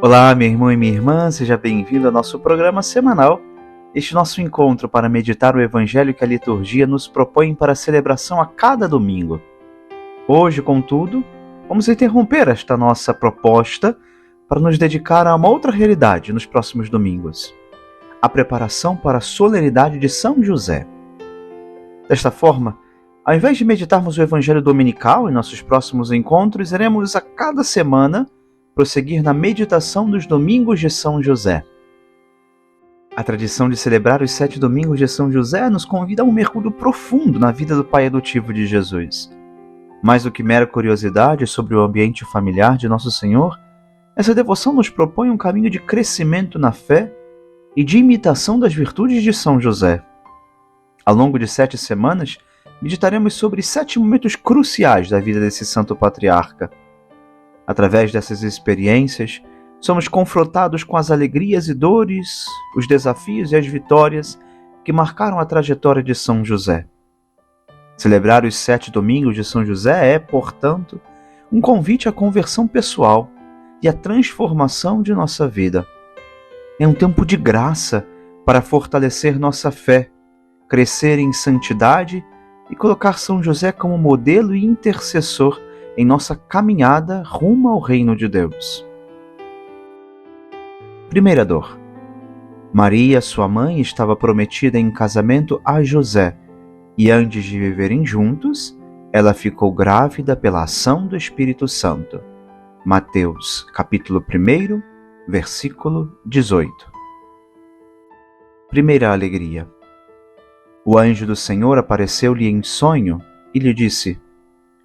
Olá, meu irmão e minha irmã, seja bem-vindo ao nosso programa semanal, este nosso encontro para meditar o Evangelho que a liturgia nos propõe para a celebração a cada domingo. Hoje, contudo, vamos interromper esta nossa proposta para nos dedicar a uma outra realidade nos próximos domingos, a preparação para a solenidade de São José. Desta forma, ao invés de meditarmos o Evangelho dominical em nossos próximos encontros, iremos a cada semana prosseguir na meditação dos domingos de São José. A tradição de celebrar os 7 domingos de São José nos convida a um mergulho profundo na vida do pai adotivo de Jesus. Mais do que mera curiosidade sobre o ambiente familiar de Nosso Senhor, essa devoção nos propõe um caminho de crescimento na fé e de imitação das virtudes de São José. Ao longo de 7 semanas, meditaremos sobre 7 momentos cruciais da vida desse santo patriarca. Através dessas experiências, somos confrontados com as alegrias e dores, os desafios e as vitórias que marcaram a trajetória de São José. Celebrar os 7 domingos de São José é, portanto, um convite à conversão pessoal e à transformação de nossa vida. É um tempo de graça para fortalecer nossa fé, crescer em santidade e colocar São José como modelo e intercessor em nossa caminhada rumo ao reino de Deus. Primeira dor. Maria, sua mãe, estava prometida em casamento a José, e antes de viverem juntos, ela ficou grávida pela ação do Espírito Santo. Mateus, capítulo 1, versículo 18. Primeira alegria. O anjo do Senhor apareceu-lhe em sonho e lhe disse: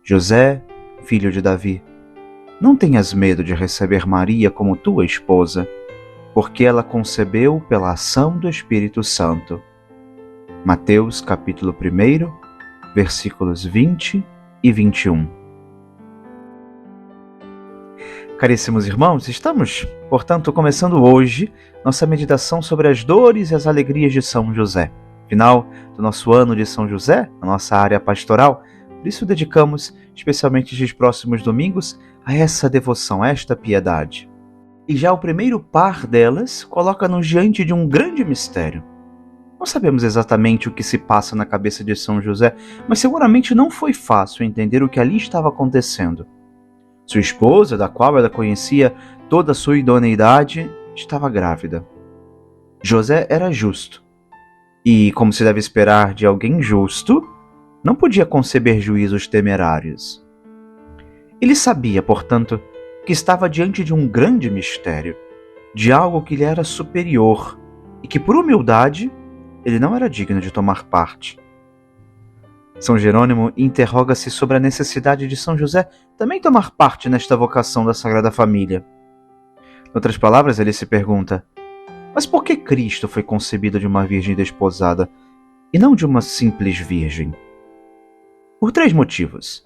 José, filho de Davi, não tenhas medo de receber Maria como tua esposa, porque ela concebeu pela ação do Espírito Santo. Mateus capítulo 1, versículos 20 e 21. Caríssimos irmãos, estamos, portanto, começando hoje nossa meditação sobre as dores e as alegrias de São José. Final do nosso ano de São José, na nossa área pastoral, por isso dedicamos, especialmente nos próximos domingos, a essa devoção, a esta piedade. E já o primeiro par delas coloca-nos diante de um grande mistério. Não sabemos exatamente o que se passa na cabeça de São José, mas seguramente não foi fácil entender o que ali estava acontecendo. Sua esposa, da qual ela conhecia toda a sua idoneidade, estava grávida. José era justo. E, como se deve esperar de alguém justo, não podia conceber juízos temerários. Ele sabia, portanto, que estava diante de um grande mistério, de algo que lhe era superior e que, por humildade, ele não era digno de tomar parte. São Jerônimo interroga-se sobre a necessidade de São José também tomar parte nesta vocação da Sagrada Família. Em outras palavras, ele se pergunta: mas por que Cristo foi concebido de uma virgem desposada e não de uma simples virgem? Por 3 motivos.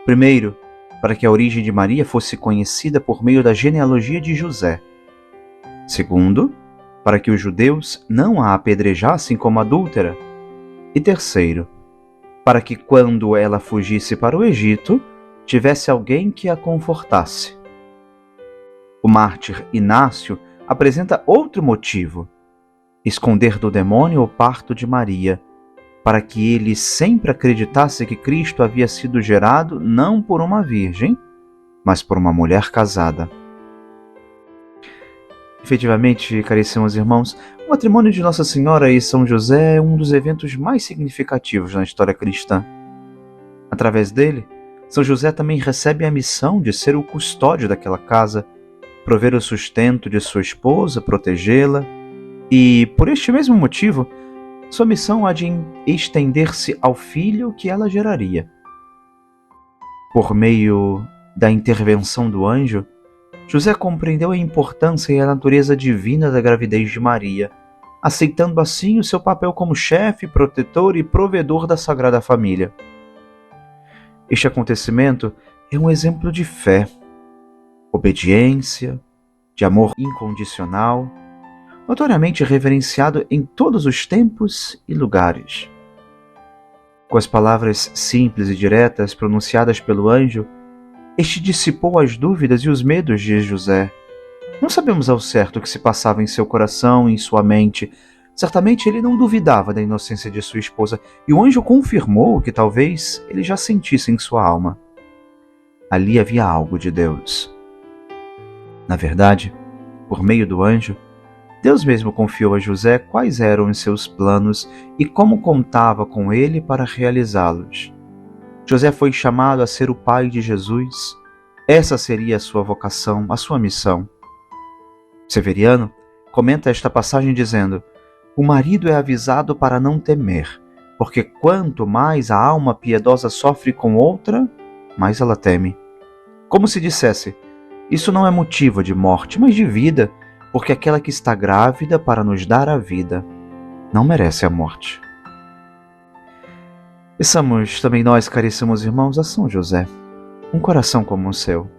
Primeiro, para que a origem de Maria fosse conhecida por meio da genealogia de José. Segundo, para que os judeus não a apedrejassem como adúltera. E terceiro, para que quando ela fugisse para o Egito, tivesse alguém que a confortasse. O mártir Inácio apresenta outro motivo: esconder do demônio o parto de Maria, para que ele sempre acreditasse que Cristo havia sido gerado não por uma virgem, mas por uma mulher casada. Efetivamente, caríssimos irmãos, o matrimônio de Nossa Senhora e São José é um dos eventos mais significativos na história cristã. Através dele, São José também recebe a missão de ser o custódio daquela casa, prover o sustento de sua esposa, protegê-la, e, por este mesmo motivo, sua missão há de estender-se ao filho que ela geraria. Por meio da intervenção do anjo, José compreendeu a importância e a natureza divina da gravidez de Maria, aceitando assim o seu papel como chefe, protetor e provedor da Sagrada Família. Este acontecimento é um exemplo de fé, obediência, de amor incondicional, notoriamente reverenciado em todos os tempos e lugares. Com as palavras simples e diretas pronunciadas pelo anjo, este dissipou as dúvidas e os medos de José, Não sabemos ao certo o que se passava em seu coração e em sua mente. Certamente ele não duvidava da inocência de sua esposa, e o anjo confirmou que talvez ele já sentisse em sua alma. Ali havia algo de Deus. Na verdade, por meio do anjo, Deus mesmo confiou a José quais eram os seus planos e como contava com ele para realizá-los. José foi chamado a ser o pai de Jesus. Essa seria a sua vocação, a sua missão. Severiano comenta esta passagem dizendo: o marido é avisado para não temer, porque quanto mais a alma piedosa sofre com outra, mais ela teme. Como se dissesse: isso não é motivo de morte, mas de vida, porque aquela que está grávida para nos dar a vida não merece a morte. Peçamos também nós, caríssimos irmãos, a São José, um coração como o seu,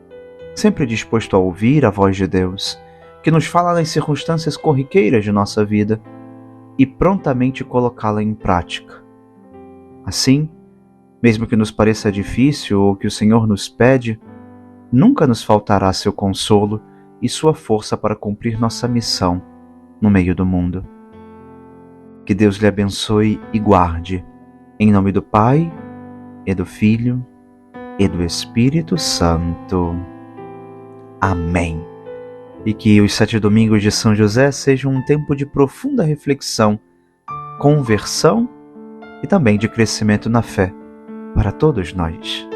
sempre disposto a ouvir a voz de Deus, que nos fala nas circunstâncias corriqueiras de nossa vida e prontamente colocá-la em prática. Assim, mesmo que nos pareça difícil ou que o Senhor nos pede, nunca nos faltará seu consolo e sua força para cumprir nossa missão no meio do mundo. Que Deus lhe abençoe e guarde, em nome do Pai, e do Filho, e do Espírito Santo. Amém. E que os 7 domingos de São José sejam um tempo de profunda reflexão, conversão e também de crescimento na fé para todos nós.